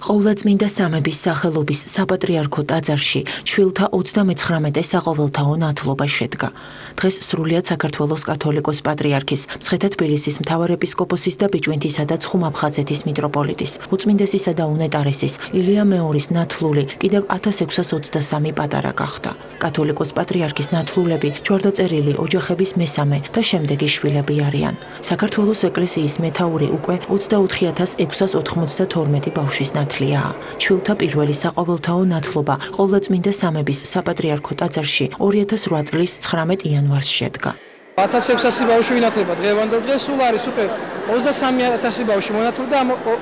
ყოვლადწმინდა სამების სახელობის საპატრიარქო ტაძარში შვილთა 39 საყოველთაო ნათლობა შედგა. დღეს სრულიად საქართველოს კათოლიკოს პატრიარქის, მცხეთა-თბილისის მთავარეპისკოპოსის და ბიჭვინთისა და ცხუმ-აფხაზეთის მიტროპოლიტის, უწმინდესისა და უნეტარესის ილია მეორის ნათლული კიდევ 1623 პატარა გახდა. კათოლიკოს პატრიარქის ნათლულები ჯვარდაწერილი ოჯახების მესამე და შემდეგი შვილები არიან. საქართველოს ეკლესიის მეთაური უკვე 24692 ბავშვის ნათლიაა. შვილთა პირველი საყოველთაო ნათლობა ყოვლადწმინდა სამების საპატრიარქო ტაძარში 2008 წლის 19 იანვარს შედგა. 1600 ბავშვი ინათლება დღევანდელ დღეს, სულ არის უკვე 23000 ბავშვი მონათლული და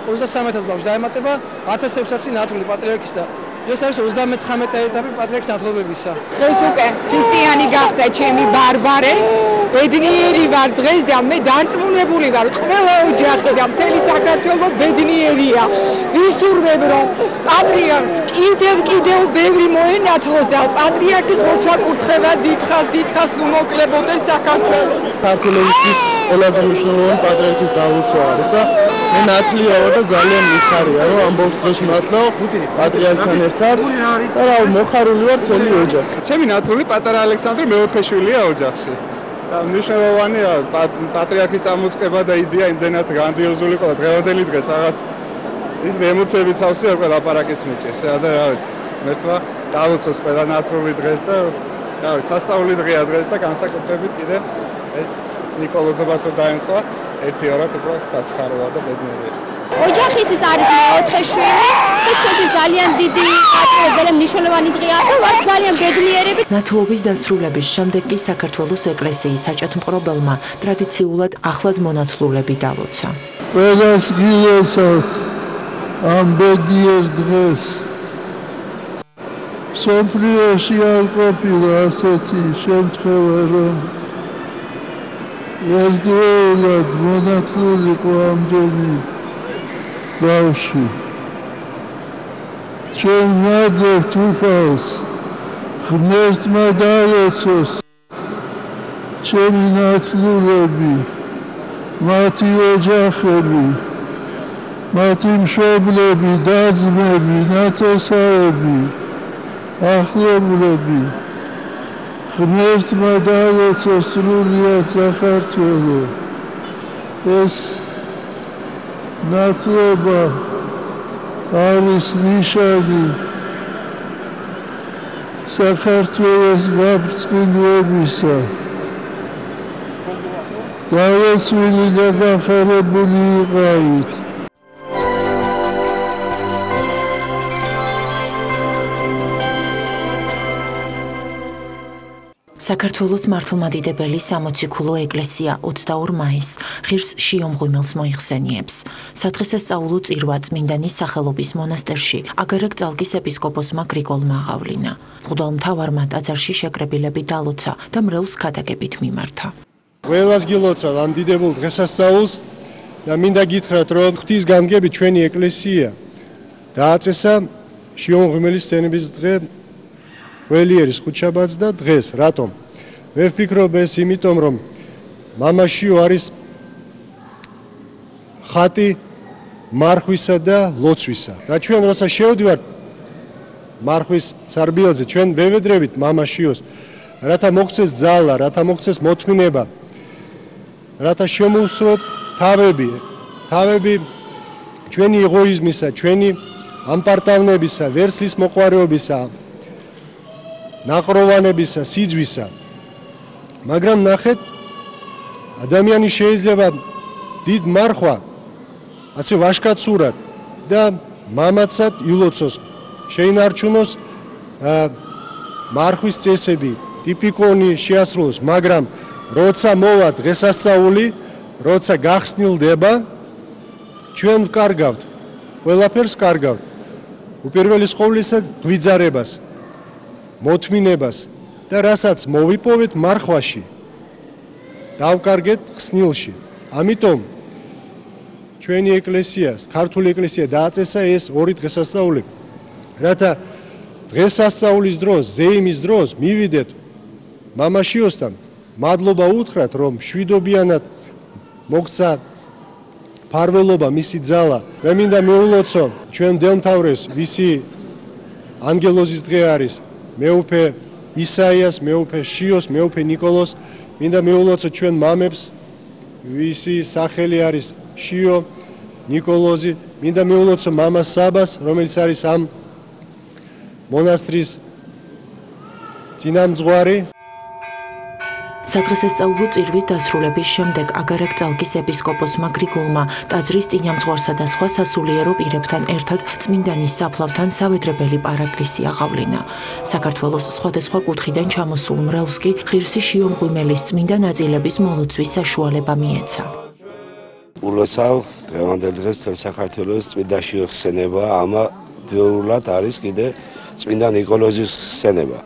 23000 ბავშვი დაემატება 1600 ნათლული პატრიარქის და ეს არის 39 ეტაპი პატრიარქის ნათლობებისა. დღეს უკვე ქრისტიანი გახდა ჩემი ბარბარე, ბედნიერი ვარ დღეს და მე დარწმუნებული ვარ, ყველა ოჯახი და მთელი საქართველო ბედნიერია. ვისურვებ რომ პატრიარქს კიდევ ბევრი მოენათლოს და პატრიარქის მოცაკურთხევა დიდხანს მომოკლებოდეს საქართველოს. ქართველების ყველაზე მნიშვნელოვანი პატრიარქის დალოცვა არის და მე ნათლია ვარ და ძალიან მიხარია რომ ამბობს დღეს ნათლავ პატრიარქთან ერთად და რა მოხარული ვარ თელი ოჯახი. ჩემი ნათლული პატარა ალექსანდრე მეოთხე შვილია ოჯახში. და მნიშვნელოვანი პატრიარქის წამოწყება და იდეა იმდენად გრანდიოზული ყოლა დღევანდელი დღეს რაღაც ის ემოციები სავსე უკვე ლაპარაკის მიჭერს და რა ვიცი მერთვა დალოცოს ყველა ნათლული დღეს და რა ვიცი სასწაული დღეა დღეს და განსაკუთრებით კიდე ეს ნიკოლოზობას რომ დაემთხვა 1-2 უკვე სასხაროა და ბედნიერია. ოჯახისთვის არის მეოთხე შვილი და ჩვენთვის ძალიან დიდი ძალიან მნიშვნელოვანი დღეა და ვართ ძალიან ბედნიერები. ნათლობის დასრულების შემდეგ კი საქართველოს ეკლესიის საჭათმყრობელმა ტრადიციულად ახლად მონათლულები დალოცა. ყველას გილოცავთ ამ ბედნიერ დღეს. მსოფლიოში არ ყოფილა ასეთი შემთხვევა, რომ ერთდროულად მონათლულიყო ამდენი ბავშვი. ჩვენ ვადობთ უფალს, ღმერთმა დალოცოს ჩემი ნათლულები, მათი ოჯახები, მათი მშობლები, და-ძმები, ნათესავები, ახლობლები. ღმერთმა დალოცოს სრულიად საქართველო. ეს ნათლობა არის ნიშანი საქართველოს გაბრწყინებისა. დალოცვილი და გახარებული იყავით. საქართველოს მართლმადიდებელი სამოციქულო ეკლესია 22 მაისს ღირს შიომღვიმელს მოიხსენიებს. სადღესასწაულო წირვა წმინდანის სახელობის მონასტერში აგარაკ წალკის ეპისკოპოსმა გრიგოლმა აღავლინა. მღვდელმთავარმა ტაძარში შეკრებილები დალოცა და მრევლს ქადაგებით მიმართა. ყველას გილოცავ ამ დიდებულ დღესასწაულს და მინდა გითხრათ რომ ღვთის გამგებით ჩვენი ეკლესია დააწესა შიომღვიმელის სცენების დღე ყველიერის ხუთშაბათს და დღეს. რატომ? მე ვფიქრობ ეს იმიტომ რომ მამაშიო არის ხატი მარხვისა და ლოცვისა. და ჩვენ როცა შევდივართ მარხვის სარბიელზე ჩვენ ვევედრებით მამაშიოს რათა მოგცეს ძალა, რათა მოგცეს მოთმინება, რათა შემოუსროთ თავები ჩვენი ეგოიზმისა, ჩვენი ამპარტავნებისა, ვერსლის მოყვარეობისა, ნაყროვანებისა, სიძვისა. მაგრამ ნახეთ, ადამიანი შეიძლება დიდ მარხვა ასე ვაშკაცურად და მამაცად ილოცოს, შეინარჩუნოს მარხვის წესები, ტიპიკონი შეასრულოს, მაგრამ როცა მოვა დღესასწაული, როცა გახსნილდება, ჩვენ ვკარგავთ, ყველაფერს ვკარგავთ. უპირველეს ყოვლისა გვიძარებას, მოთმინებას და რასაც მოვიპოვეთ მარხვაში, დავკარგეთ ხსნილში. ამიტომ ჩვენი ეკლესია, ქართული ეკლესია დააწესა ეს ორი დღესასწაული, რათა დღესასწაულის დროს, ზეიმის დროს მივიდეთ მამაშიოსთან, მადლობა უთხრათ, რომ შვიდობიანად მოგცა მფარველობა, მისი ძალა. მე მინდა მეულოცო ჩვენ მდელმთავრეს, ვისი ანგელოზის დღე არის, მეუფე ისაიას, მეუფე შიოს, მეუფე ნიკოლოს. მინდა მეულოცო ჩვენ მამებს, ვისი სახელი არის შიო, ნიკოლოზი. მინდა მეულოცო მამა საბას, რომელიც არის ამ მონასტრის წინამძღვარი. სადღესასწაულო წირვის დასრულების შემდეგ აგარაკ-წალკის ეპისკოპოსმა გრიგოლმა ტაძრის წინამძღვარსა და სხვა სასულიერო პირებთან ერთად წმინდანის საფლავთან სავედრებელი პარაკლისი აღავლინა. საქართველოს სხვადასხვა კუთხიდან ჩამოსულ მრევლს კი ღირსი შიო მღვიმელის წმინდა ნაწილების მოლოცვის საშუალება მიეცა. ულოცავ დღევანდელ დღეს თელ საქართველოს წმინდა შიოს ხსენება, ამა დღეულად არის კიდე წმინდა ნიკოლოზის ხსენება.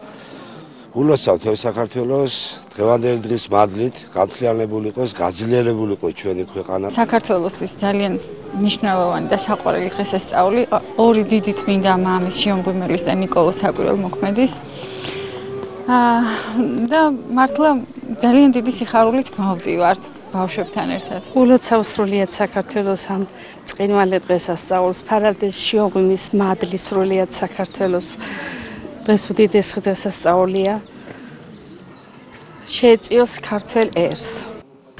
ულოცავ თელ საქართველოს დღევანდელი დღის მადლით განხილვანებული იყოს, გაძლიერებული იყოს ჩვენი ქვეყანა. საქართველოსთვის ძალიან მნიშვნელოვანი და საყვარელი დღესასწაული ორი დიდი წმინდა მამის შიო მღვიმელის და ნიკოლოზ საკვირველთმოქმედის. და მართლა ძალიან დიდი სიხარულით მოვდივართ ბავშვებთან ერთად. ულოცავ სრულიად საქართველოს ამ წინვალე დღესასწაულს, ფარადეს შიო მღვიმის მადლის სრულიად საქართველოს დღეს უდიდესი დღესასწაულია. შეეწიოს ქართველ ერს.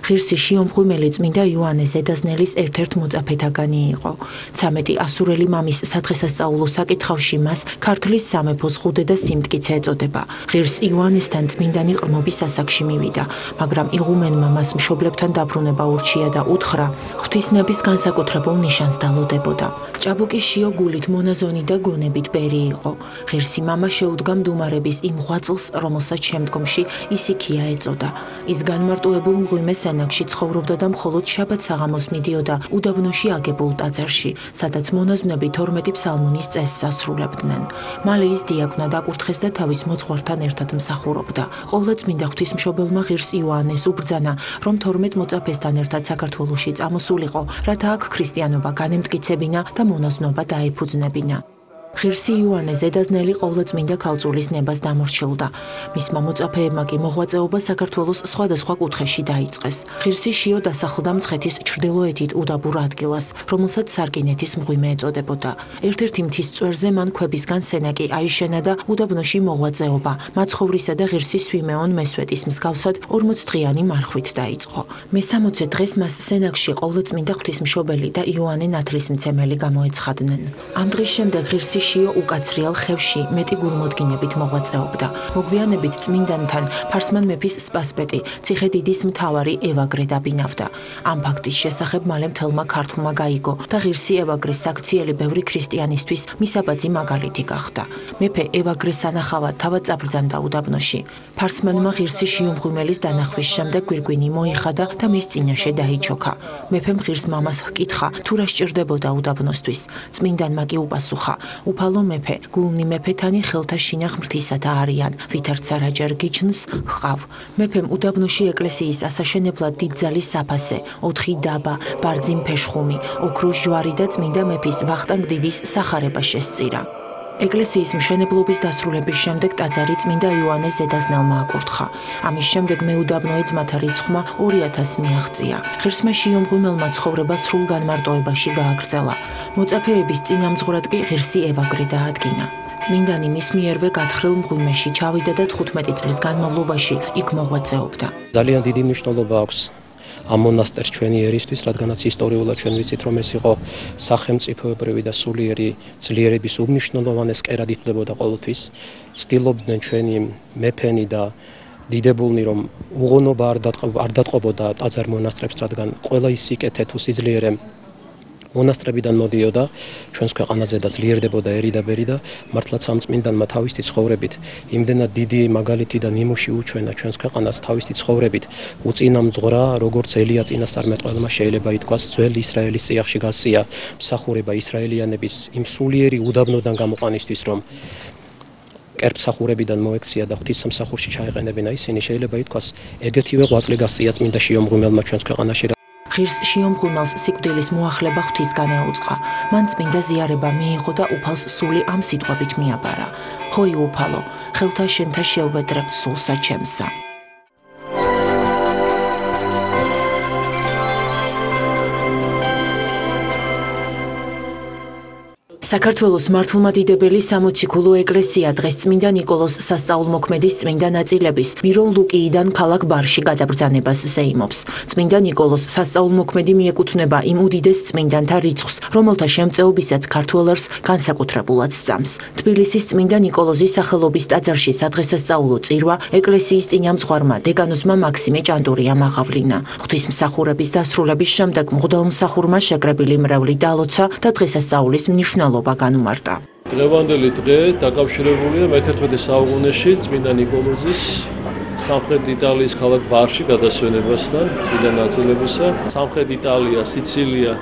ღირსი შიო მღვიმელი წმინდა იოანე ზედაზნელის ერთ-ერთ მოწაფეთაგანი იყო. 13 ასურელი მამის სადღესასწაულო საკითხავში მას ქართლის სამეფოს ხუდე და სიმტკიცე ეწოდება. ღირს იოანესთან წმინდანი ყრმობის ასაკში მივიდა, მაგრამ იღუმენმა მას მშობლებთან დაბრუნება ურჩია და უთხრა, ღვთისნების განსაკუთრებულ ნიშანს დალოდებოდა. ჭაბუკის შიო გულით მონაზონი და გონებით ბერი იყო. ღირსი მამა შეუდგა მდუმარების იმ ღვაწლს, რომელსაც შემდგომში ისიქია ეწოდა. ის განმარტოებულ მღვიმეს ენაგში ცხოვრობდა და მხოლოდ შაბათ-საღამოს მიდიოდა უდაბნოში აგებულ ტაძარში, სადაც მონაზვნები 12 ფსალმონის წესს ასრულებდნენ. მალე ის დიაკვნად აკურთხეს და თავის მოძღვართან ერთად მსახურობდა. ყოვლადწმინდა ღვთისმშობელმა ღირს იოანეს უბრძანა, რომ 12 მოწაფესთან ერთად საქართველოში წამოსულიყო, რათა აქ ქრისტიანობა განემტკიცებინა და მონაზვნობა დაეფუძნებინა. ღირსი იოანე ზედაზნელი ყოვლადწმინდა ქალწულის ნებას დამორჩილდა. მისმა მოწაფეებმა კი მოღვაწეობა საქართველოს სხვადასხვა კუთხეში დაიწყეს. ღირსი შიო დასახლდა მცხეთის ჩრდილოეთით უდაბურ ადგილას, რომელსაც სარკინეთის მღვიმე ეწოდებოდა. ერთ-ერთი მთის წვერზე მან ქვებისგან სენაკი აიშენა და უდაბნოში მოღვაწეობა მაცხოვრისა და ღირსი სვიმეონ მესვეტის მსგავსად 40 დღიანი მარხვით დაიწყო. მე-60 დღეს მას სენაკში ყოვლადწმინდა ღვთისმშობელი და იოანე ნათლისმცემელი გამოეცხადნენ. ამ დღის შემდეგ ღირსი შიო უკაცრიელ ხევში მეტი გულმოდგინებით მოღვაწეობდა. მოგვიანებით წმინდანთან ფარსმან მეფის სპასპეტი, ციხე-დიდის მთავარი ევაგრე დაბინავდა. ამ ფაქტის შესახებ მალე მთელმა ქართლმა გაიგო და ღირსი ევაგრის საქციელი ბევრი ქრისტიანისთვის მისაბაძი მაგალითი გახდა. მეფე ევაგრეს ანახავად თავად წაბრძანდა უდაბნოში. ფარსმანმა ღირსი შიო მღვიმელის დანახვის შემდეგ გვირგვინი მოიხადა და მის წინაშე დაიჩოქა. მეფემ ღირს მამას ჰკითხა, თუ რა სჭირდებოდა უდაბნოსთვის. წმინდანმა კი უპასუხა, უფალო მეფე, გულნი მეფეთანი ხელთა შინა ღმრთისათა არიან, ვითარც არაჯერ გიჩნს ჰყავ. მეფემ უდაბნოში ეკლესიის ასაშენებლად დიდძალი საფასე, 4 დაბა, ბარძიმ ფეშხუმი, ოქროს ჯვარი და წმინდა მეფის ვახტანგ დიდის სახარება შესწირა. ეკლესიის მშენებლობის დასრულების შემდეგ ტაძარი წმინდა იოანე ზედაზნელმა აკურთხა. ამის შემდეგ მეუდაბნოე ძმათა რიცხვმა 2000 მიაღწია. ღირსმა შიო მღვიმელმა ცხოვრება სრულ განმარტოებაში გააგრძელა. მოწაფეების წინამძღვრად კი ღირსი ევაგრე დაადგინა. წმინდანი მის მიერვე გათხრილ მღვიმეში ჩავიდა და 15 წლის განმავლობაში იქ მოღვაწეობდა. ძალიან დიდი მნიშვნელობა აქვს ამ მონასტერს ჩვენი ერისთვის, რადგანაც ისტორიულად ჩვენ ვიცით, რომ ეს იყო სახელმწიფოებრივი და სულიერი ძლიერების უმნიშვნელოვანეს კერად ითვლებოდა ყოველთვის. ცდილობდნენ ჩვენი მეფენი და დიდებულნი, რომ უღონობა არ დატყობოდა ტაძარ მონასტრებს, რადგან ყველა ის სიკეთე თუ სიძლიერე მონასტრებიდან მოდიოდა, ჩვენს ქვეყანაზე და ძლიერდებოდა ერი და ბერი და მართლაც ამ წმინდანმა თავისი ცხოვრებით იმდენად დიდი მაგალითი და ნიმუში უჩვენა ჩვენს ქვეყანას თავისი ცხოვრებით უწინამძღვრა, როგორც ელია წინასწარმეტყველმა შეიძლება ითქვას, ძველი ისრაელის წიაღში გასწია მსახურება ისრაელიანების იმ სულიერი უდაბნოდან გამოყვანისთვის, რომ კერპსახურებიდან მოექცია და ღვთისმსახურში ჩაეყენებინა ისინი, შეიძლება ითქვას, ეგეთივე ღვაწლი გასწია წმინდა შიო მღვიმელმა ჩვენს ქვეყანაში. ღირს შიო მღვიმელს სიკვდილის მოახლება ღვთისგან ეუწყა. მან წმინდა ზიარება მიიღო და უფალს სული ამ სიტყვებით მიაბარა. ჰოი უფალო, ხელთა შენთა შევბედრებ სულსა ჩემსა. საქართველოს მართლმადიდებელი სამოციქულო ეკლესია დღეს წმინდა ნიკოლოზ სასწაულმოქმედის წმინდა ნაწილების მირონ ლუკიიდან ქალაქ ბარში გადაბრძანებას ზეიმობს. წმინდა ნიკოლოზ სასწაულმოქმედი მიეკუთვნება იმ უდიდეს წმინდანთა რიცხვს, რომელთა შემწეობისაც ქართველებს განსაკუთრებულად სწამს. თბილისის წმინდა ნიკოლოზის სახელობის ტაძარში სადღესასწაულო წირვა ეკლესიის წინამძღვარმა დეკანოზმა მაქსიმე ჭანტურიამ აღავლინა. ღვთისმსახურების დასრულების შემდეგ მღვდელმსახურმა შეკრებილი მრევლი დალოცა და დღესასწაულის მნიშვნელობა განუმარტა. დღევანდელი დღე დაკავშირებულია მე-11 საუკუნეში წმინდა ნიკოლოზის სამხრეთ იტალიის ქალაქ ბარში გადასვენებასთან, წმინდა ნაწილებისა. სამხრეთ იტალია, სიცილია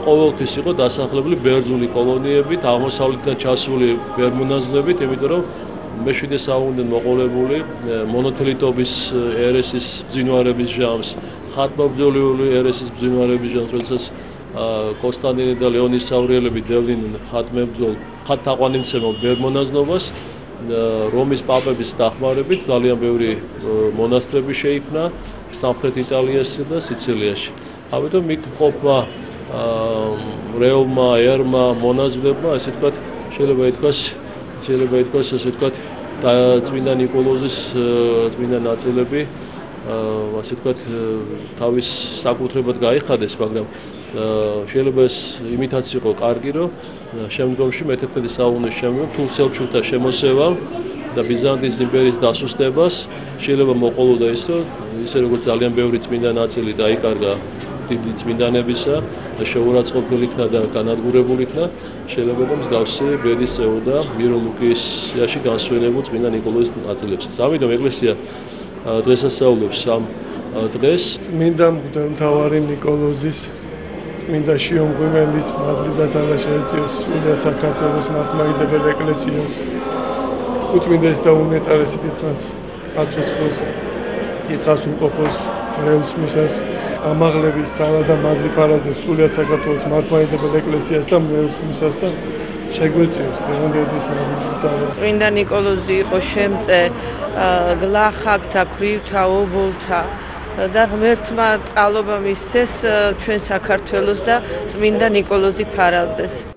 ყოველთვის იყო დასახლებული ბერძნული კოლონიებით, აღმოსავლეთიდან ჩასული ბერმონაზლებით, იმიტომ რომ მე-7 საუკუნიდან მოყოლებული მონოთელიტობის ერესის ბრძინვარების ჟამს, ხატმობრძოლიული ერესის ბრძინვარების ჟამს, როდესაც კონსტანტინე და ლეონის სავრიელები დევლიდნენ ხატთაყვანიმცემელ ბერმონაზნობას, რომის პაპების დახმარებით ძალიან ბევრი მონასტრები შეიქმნა სამხრეთ იტალიასა და სიცილიაში. ამიტომ იქ მყოფმა მრევლმა, ერმა, მონაზვნებმა, ასე ვთქვათ, შეიძლება ითქვას, ასე ვთქვათ, წმინდა ნიკოლოზის წმინდა ნაწილები, ასე ვთქვათ, თავის საკუთრებად გაიხადეს, მაგრამ შეიძლება ეს იმითაც იყო კარგი, რომ შემდგომში მე-11 საუკუნის შემდგომ თუ სელჩუკთა შემოსევალ და ბიზანტიის იმპერიის დასუსტებას შეიძლება მოყოლოდა ის, რომ ისე როგორც ძალიან ბევრი წმინდა ნაწილი დაიკარგა დიდი წმინდანებისა და შეურაცხყოფილი იქნა და განადგურებული იქნა, შეიძლება და მსგავსი ბედი სწეოდა მირონ ლუკიისიაში განსვენებულ წმინდა ნიკოლოზის ნაწილებსაც. ამიტომ ეკლესია დღესასწაულებს ამ დღეს წმინდა მღვდელმთავარი ნიკოლოზის წმინდა შიომღვიმელის მადლი და შეეწიოს სრულიად საქართველოს მართლმადიდებელ ეკლესიას უწმინდეს და უნეტარესი დიდხანს აწოცხლოს დიდხანს უმყოფოს მრევლს მისას ამაღლების ძალა და მადლი ფარადეს სრულიად საქართველოს მართლმადიდებელ ეკლესიას და მრევლს მისას და შეგვეწიოს დღევანდელი მადლი. წმინდა ნიკოლოზი იყო შემწე გლახაკთა, ქვრივთა, ობოლთა და ღმერთმა წყალობა მისცეს ჩვენ საქართველოს და წმინდა ნიკოლოზი ფარავდეს.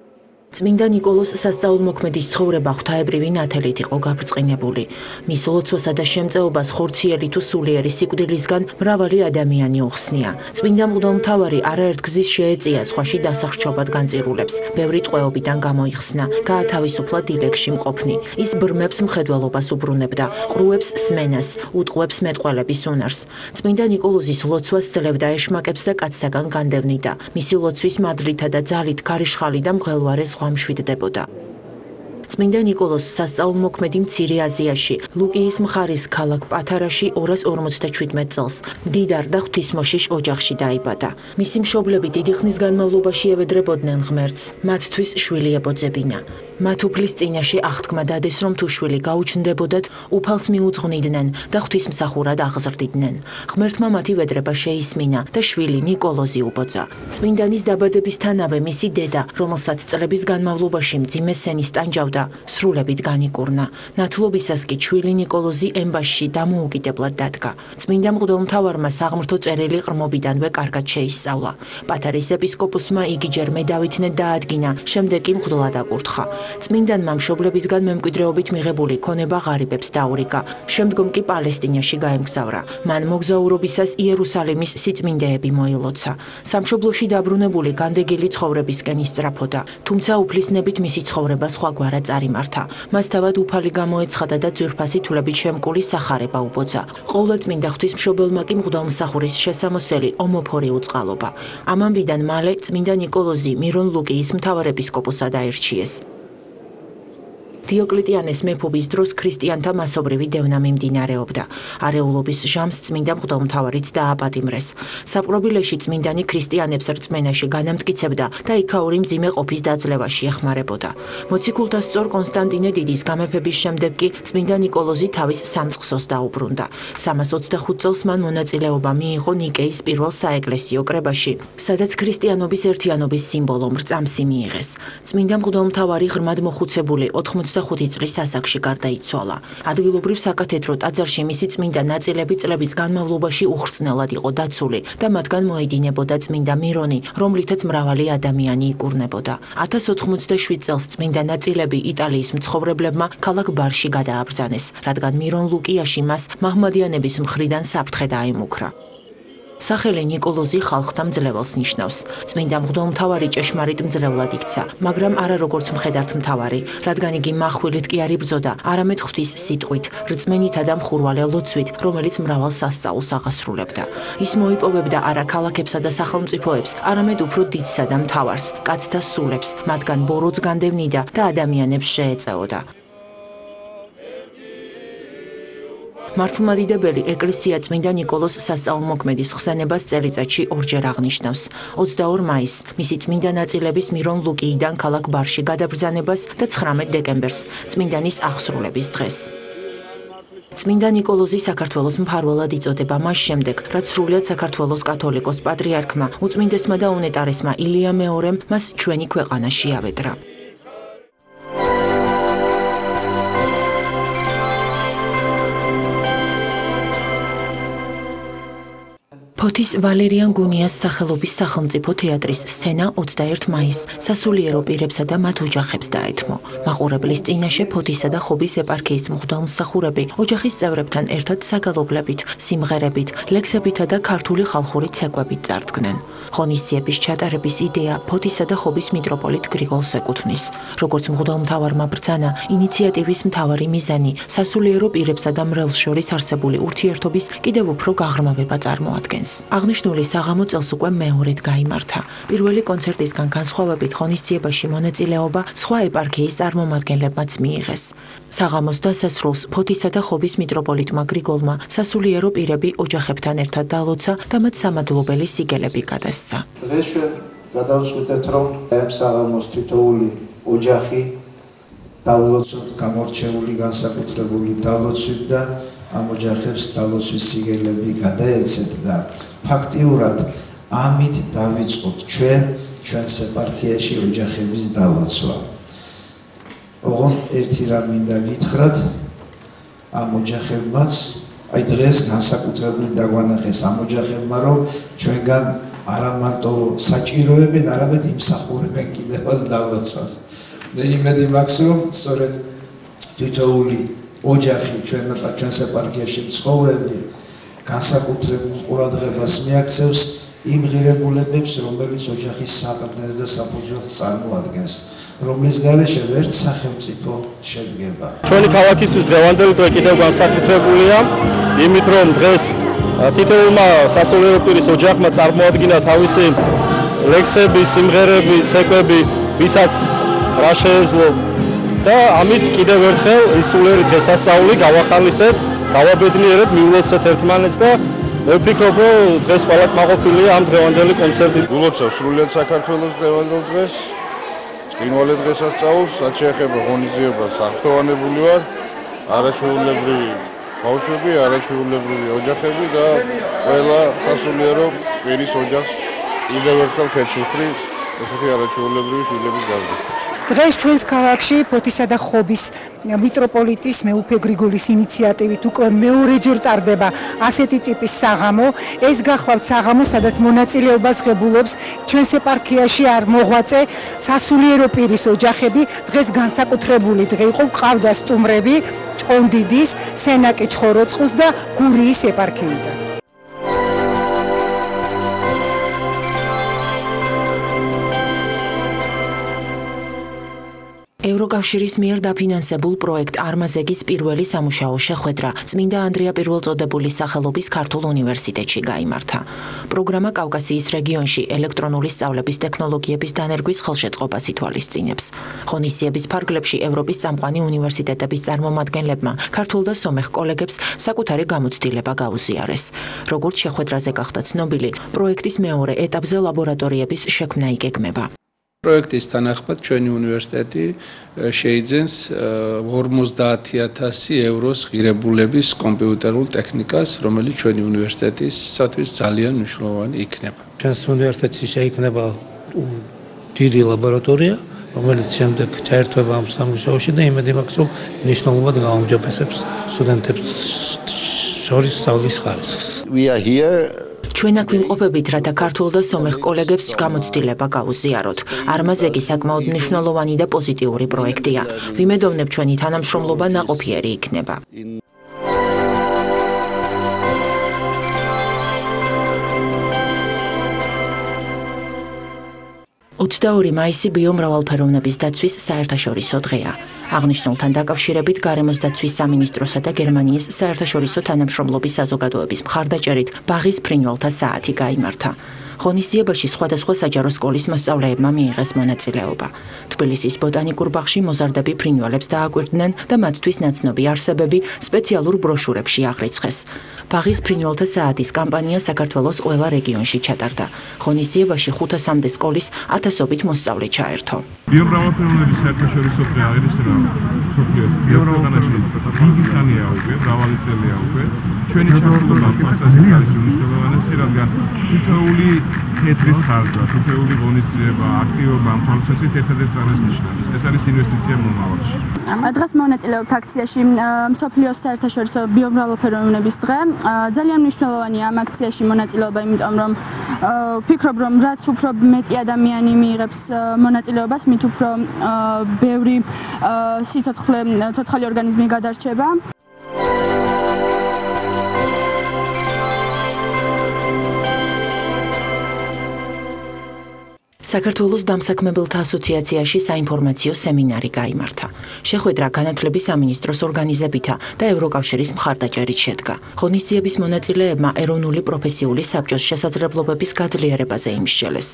წმინდა ნიკოლოზ სასწაულმოქმედის ცხოვრება ღვთაებრივი ნათელით იყო გაბრწყინებული. მის ლოცვასა და შემწეობას ხორციელი თუ სულიერი სიკვდილისგან მრავალი ადამიანი უხსნია. წმინდა მღვდელმთავარი არაერთ გზის შეეწია ზღვაში დასახრჩობად განწირულებს. ბევრი ტყვეობიდან გამოიხსნა, გაათავისუფლა დილეგში მყოფნი. ის ბრმებს მხედველობას უბრუნებდა, ყრუებს სმენას, უტყუებს მეტყველების უნარს. წმინდა ნიკოლოზის ლოცვას ძლევდა ეშმაკებს და კაცთაგან განდევნიდა. მისი ლოცვის მადლითა და ძალით ქარიშხალი და მღელვარე ზღვა მშვიდდებოდა. წმინდა ნიკოლოზ სასწაულმოქმედი მცირე აზიაში, ლუკიის მხარის ქალაქ პათარაში 257 წელს მდიდარ და ღვთისმოშიშ ოჯახში დაიბადა. მისი მშობლები დიდი ხნის განმავლობაში ევედრებოდნენ ღმერთს, მათთვის შვილი ებოძებინა. მათ უფლის წინაშე აღთქმა დადეს, რომ თუ შვილი გაუჩნდებოდათ, უფალს მიუძღვნიდნენ და ღვთისმსახურად აღზრდიდნენ. ღმერთმა მათი ვედრება შეისმინა და შვილი ნიკოლოზი უბოძა. წმინდანის დაბადებისთანავე მისი დედა, რომელსაც წლების განმავლობაში მძიმე სენის ტანჯავდა, სრულებით განიკურნა. ნათლობისას კი შვილი ნიკოლოზი ემბაშში დამოუკიდებლად დადგა. წმინდა მღვდელმთავარმა საღმრთო წერილი ყრმობიდანვე კარგად შეისწავლა. პათარის ეპისკოპოსმა იგი ჯერ მედავითნედ დაადგინა, შემდეგ კი მღვდლად აკურთხა. წმინდანმა მშობლებისგან მემკვიდრეობით მიღებული ქონება ღარიბებს დაურიგა. შემდგომ კი პალესტინაში გაემგზავრა. მან მოგზაურობისას იერუსალიმის სიწმინდეები მოილოცა. სამშობლოში დაბრუნებული განდეგილი ცხოვრებისკენ ისწრაფოდა, თუმცა უფლისნებით მისი ცხოვრება სხვაგვარად წარიმართა. მას თავად უფალი გამოეცხადა და ძვირფასი თვლებით შემკული სახარება უბოძა. ყოვლადწმინდა ღვთისმშობელმა კი მღვდელმსახურის შესამოსელი ომოფორი უწყალობა. ამ ამბიდან მალე წმინდა ნიკოლოზი მირონ ლუკიის მთავარეპისკოპოსად აირჩიეს. დიოკლეტიანეს მეფობის დროს ქრისტიანთა მასობრივი დევნა მიმდინარეობდა. არეულობის ჟამს წმინდა მღვდელმთავარიც დააპატიმრეს. საპყრობილეში წმინდანი ქრისტიანებს რწმენაში განამტკიცებდა და იქაური მძიმე ყოფის დაძლევაში ეხმარებოდა. მოციქულთა სწორ კონსტანტინე დიდის გამეფების შემდეგ კი წმინდა ნიკოლოზი თავის სამწყსოს დაუბრუნდა. 325 წელს მან მონაწილეობა მიიღო ნიკეის პირველ საეკლესიო კრებაში, სადაც ქრისტიანობის ერთიანობის სიმბოლო მრწამსი მიიღეს. წმინდა მღვდელმთავარი ღრმად მოხუცებული 80 25 წლის ასაკში გარდაიცვალა. ადგილობრივ საკათედრო ტაძარში მისი წმინდა ნაწილები წლების განმავლობაში უხრწნელად იყო დაცული და მათგან მოედინებოდა წმინდა მირონი, რომლითაც მრავალი ადამიანი იკურნებოდა. 1087 წელს წმინდა ნაწილები იტალიის მცხოვრებლებმა ქალაქ ბარში გადააბრძანეს, რადგან მირონ ლუკიაში მას მაჰმადიანების მხრიდან საფრთხე დაემუქრა. სახელი ნიკოლოზი ხალხთა მძლეველს ნიშნავს. წმინდა მღვდელმთავარი ჭეშმარიტ მძლევლად იქცა, მაგრამ არა როგორც მხედართმთავარი, რადგან იგი מחვილით კი არ იბრძოდა, არამედ ღვთის სიტყვით, რწმენითა და მხურვალე ლოცვით, რომელიც მრავალ სასწაულს აღასრულებდა. ის მოიპოვებდა არა ქალაქებსა და სახელმწიფოებს, არამედ უფრო დიდსა და მთავარს, კაცთა სულებს, მათგან ბოროტს განდევნიდა და ადამიანებს შეეწეოდა. მართლმადიდებელი ეკლესია წმინდა ნიკოლოზ სასწაულმოქმედის ხსენებას წელიწადში ორჯერ აღნიშნავს. 22 მაისს მისი წმინდა ნაწილების მირონ ლუკიიდან ქალაქ ბარში გადაბრძანებას და 19 დეკემბერს წმინდანის აღსრულების დღეს. წმინდა ნიკოლოზი საქართველოს მფარველად იწოდება მას შემდეგ, რაც სრულიად საქართველოს კათოლიკოს პატრიარქმა, უწმინდესმა და უნეტარესმა ილია მეორემ მას ჩვენი ქვეყანა შეავედრა. ფოთის ვალერიან გუნიას სახელობის სახელმწიფო თეატრის სცენა 21 მაისს სასულიერო პირებსა და მათ ოჯახებს დაეთმო. მაყურებლის წინაშე ფოთისა და ხობის ეპარქიის მღვდელმსახურები ოჯახის წევრებთან ერთად საგალობლებით, სიმღერებით, ლექსებითა და ქართული ხალხური ცეკვებით წარდგნენ. ღონისძიების ჩატარების იდეა ფოთისა და ხობის მიტროპოლიტ გრიგოლს ეკუთვნის. როგორც მღვდელმთავარმა ბრძანა, ინიციატივის მთავარი მიზანი სასულიერო პირებსა და მრევლს შორის არსებული ურთიერთობის კიდევ უფრო გაღრმავება წარმოადგენს. აღნიშნული საღამო წელს უკვე მეორედ გაიმართა. პირველი კონცერტისგან განსხვავებით ღონისძიებაში მონაწილეობა სხვა ეპარქიის წარმომადგენლებმაც მიიღეს. საღამოს დასასრულს ფოთისა და ხობის მიტროპოლიტმა გრიგოლმა სასულიერო პირები ოჯახებთან ერთად დალოცა და მათ სამადლობელი სიგელები გადასცა. დღეს ჩვენ გადავწყვიტეთ, რომ ამ საღამოს თითოეული ოჯახი დავლოცოთ გამორჩეული განსაკუთრებული დალოცვით და ამ ოჯახებს დალოცვის სიგელები გადაეცეთ და ფაქტიურად ამით დავიწყოთ ჩვენს ეპარქიაში ოჯახების დალოცვა. ოღონდ ერთი რამ მინდა გითხრათ, ამ ოჯახებმაც აი დღეს განსაკუთრებული დაგვანახეს ამ ოჯახებმა, რომ ჩვენგან არა მარტო საჭიროებენ, არამედ იმსახურებენ კიდევაც დალოცვას. და იმედი მაქვს, რომ სწორედ თითოეული ოჯახი ჩვენს ეპარქიაში მცხოვრები განსაკუთრებულ ყურადღებას მიაქცევს იმ ღირებულებებს, რომელიც ოჯახის საყრდენს და საფუძველს წარმოადგენს, რომლის გარეშე ვერც სახელმწიფო შედგება. ჩვენი ქალაქისთვის დღევანდელი დღე კიდევ განსაკუთრებულია, იმით რომ დღეს თითოეულმა სასულიერო პირის ოჯახმა წარმოადგინა თავისი ლექსები, სიმღერები, ცეკვები, ვისაც რა შეეძლო და ამით კიდევ ერთხელ ის სულიერი დღესასწაული გავახალისეთ, გავაბედნიერეთ, მიულოცეთ ერთმანეთს და მე ვფიქრობ, რომ დღეს ყველა კმაყოფილია ამ დღევანდელი კონცერტით. გულოცავ სრულიად საქართველოს დღევანდელ დღეს, ბრინვალე დღესასწაულს, რაც შეეხება ღონისძიებას, აღფრთოვანებული ვარ, არაჩვეულებრივი ბავშვები, არაჩვეულებრივი ოჯახები და ყველა სასულიერო პირის ოჯახს კიდევ ერთხელ ქეჩუხრი ესეთი არაჩვეულებრივი შვილების გაზრდას. დღეს ჩვენს ქალაქში ფოთისა და ხობის მიტროპოლიტის მეუფე გრიგოლის ინიციატივით უკვე მეორეჯერ ტარდება ასეთი ტიპის საღამო. ეს გახლავთ საღამო, სადაც მონაწილეობას ღებულობს ჩვენს ეპარქიაში არ მოღვაწე სასულიერო პირის ოჯახები. დღეს განსაკუთრებული დღე იყო, ყავდა სტუმრები ჭყონდიდის, სენაკი ჩხოროწყუს და გურიის ეპარქიიდან. ევროკავშირის მიერ დაფინანსებულ პროექტ არმაზეგის პირველი სამუშაო შეხვედრა წმინდა ანდრია პირველწოდებულის სახელობის ქართულ უნივერსიტეტში გაიმართა. პროგრამა კავკასიის რეგიონში ელექტრონული სწავლების ტექნოლოგიების დანერგვის ხელშეწყობას ითვალისწინებს. ღონისძიების ფარგლებში ევროპის წამყვანი უნივერსიტეტების წარმომადგენლებმა ქართულ და სომეხ კოლეგებს საკუთარი გამოცდილება გაუზიარეს. როგორც შეხვედრაზე გახდა ცნობილი, პროექტის მეორე ეტაპზე ლაბორატორიების შექმნა იგეგმება. პროექტის თანახმად ჩვენი უნივერსიტეტი შეიძენს 50,000 ევროს ღირებულების კომპიუტერულ ტექნიკას, რომელიც ჩვენი უნივერსიტეტისთვის ძალიან მნიშვნელოვანი იქნება. ჩვენს უნივერსიტეტში შეიქმნება დიდი ლაბორატორია, რომელიც შემდეგ ჩაერთვება ამ სამუშაოში და იმედი მაქვს, რომ მნიშვნელოვნად გააუმჯობესებს სტუდენტებს შორის სწავლის ხარისხს. We are here ჩვენ აქ ვიმყოფებით, რათა ქართულ და სომეხ კოლეგებს გამოცდილება გაუზიაროთ. არმაზე კი საკმაოდ მნიშვნელოვანი და პოზიტიური პროექტია. ვიმედოვნებ, ჩვენი თანამშრომლობა ნაყოფიერი იქნება. 22 მაისი ბიომრავალფეროვნების დაცვის საერთაშორისო დღეა. აღნიშნულთან დაკავშირებით გარემოს დაცვის სამინისტროსა და გერმანიის საერთაშორისო თანამშრომლობის საზოგადოების მხარდაჭერით ბაღის ფრინველთა საათი გაიმართა. ღონისძიებაში სხვადასხვა საჯარო სკოლის მოსწავლეებმა მიიღეს მონაწილეობა. თბილისის ბოტანიკურ ბაღში მოზარდები ფრინველებს დააკვირდნენ და მათთვის ნაცნობი არსებები სპეციალურ ბროშურებში აღრიცხეს. ბაღის ფრინველთა საათის კამპანია საქართველოს ყველა რეგიონში ჩატარდა. ღონისძიებაში 500-მდე სკოლის 1000-ობით მოსწავლე ჩაერთო. ბიომრავალფეროვნების საერთაშორისო დღე აღინიშნება ბიომრავალფეროვნების დიდი ხანია უკვე, მრავალი წელია უკვე. ჩვენი ჩართულობა ფასადზე არის მნიშვნელოვანი, რადგან თითოეული თეთრის ხარჯვა, თითოეული ღონისძიება, აქტივობა ამ პროცესით ერთადერთ წამს ნიშნავს. ეს არის ინვესტიცია მომავალში. დღეს მონაწილეობთ აქციაში მსოფლიოს საერთაშორისო ბიომრავალფეროვნების დღე. ძალიან მნიშვნელოვანია ამ აქციაში მონაწილეობა, იმიტომ რომ ვფიქრობ, რომ რაც უფრო მეტი ადამიანი მიიღებს მონაწილეობას, მით უფრო ბევრი ცოცხალი ორგანიზმი გადარჩება. საქართველოს დამსაქმებელთა ასოციაციაში საინფორმაციო სემინარი გაიმართა. შეხვედრა განათლების სამინისტროს ორგანიზებითა და ევროკავშირის მხარდაჭერით შედგა. ღონისძიების მონაწილეებმა ეროვნული პროფესიული საბჭოს შესაძლებლობების გაძლიერებაზე იმსჯელეს.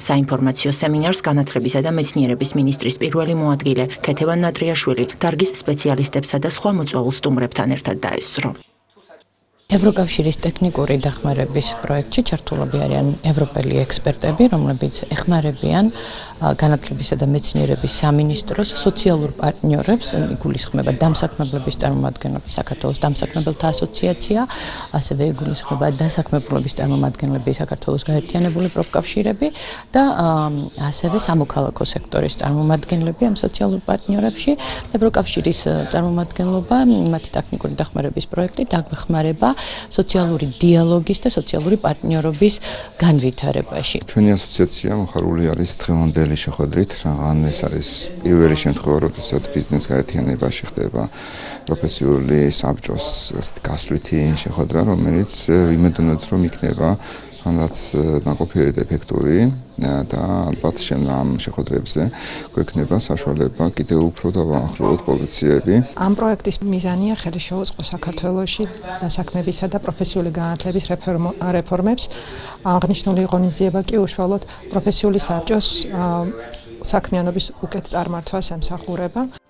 საინფორმაციო სემინარს განათლებისა და მეცნიერების მინისტრის პირველი მოადგილე ქეთევან ნატრიაშვილი დარგის სპეციალისტებსა და სხვა მოწვეულ სტუმრებთან ერთად დაესწრო. ევროკავშირის ტექნიკური დახმარების პროექტში ჩართულები არიან ევროპელი ექსპერტები, რომლებიც ეხმარებიან განათლებისა და მეცნიერების სამინისტროს სოციალურ პარტნიორებს, იგულისხმება დამსაქმებლების წარმომადგენლები, საქართველოს დამსაქმებელთა ასოციაცია, ასევე იგულისხმება დასაქმებულების წარმომადგენლები, საქართველოს გაერთიანებული პროფკავშირები და ასევე სამოქალაქო სექტორის წარმომადგენლები ამ სოციალურ პარტნიორებში. ევროკავშირის წარმომადგენლობა, მათი ტექნიკური დახმარების პროექტი დაგვეხმარება სოციალური დიალოგის და სოციალური პარტნიორობის განვითარებაში. ჩვენი ასოციაცია მოხარული არის დღევანდელი შეხვედრით, რადგან ეს არის პირველი შემთხვევა, როდესაც ბიზნეს გაერთიანებაში ხდება პროფესიული საბჭოს გასვლითი შეხვედრა, რომელიც ვიმედოვნებთ, რომ იქნება რაც ნაყოფიერი და ეფექტური და ალბათ ამ შეხვედრებზე გვექნება საშუალება კიდევ უფრო დავაახლოვოთ პოზიციები. ამ პროექტის მიზანია ხელი შეუწყო საქართველოში დასაქმებისა და პროფესიული განათლების რეფორმებს. აღნიშნული ღონისძიება კი უშუალოდ პროფესიული საბჭოს საქმიანობის უკეთ წარმართვას ემსახურება.